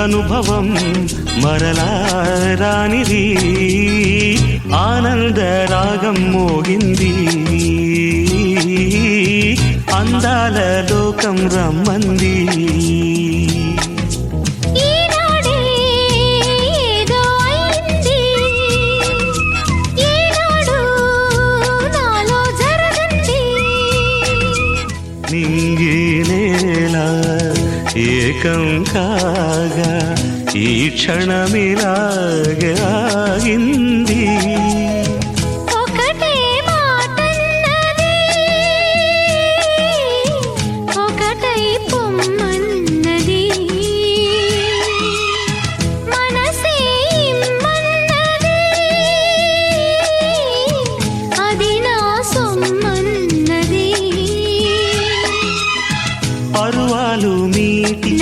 అనుభవం మరలా రానిది ఆనంద రాగం మోగింది అందాల లోకం రమ్మంది నింగి నేల ఏకం కాగా ఈ క్షణమిలాగే ఆగింది ఒకటే మాటన్నది ఒకటై పొమ్మన్నది మనసే ఇమ్మన్నది అది నా సొమ్మన్నది పరువాలు మీటి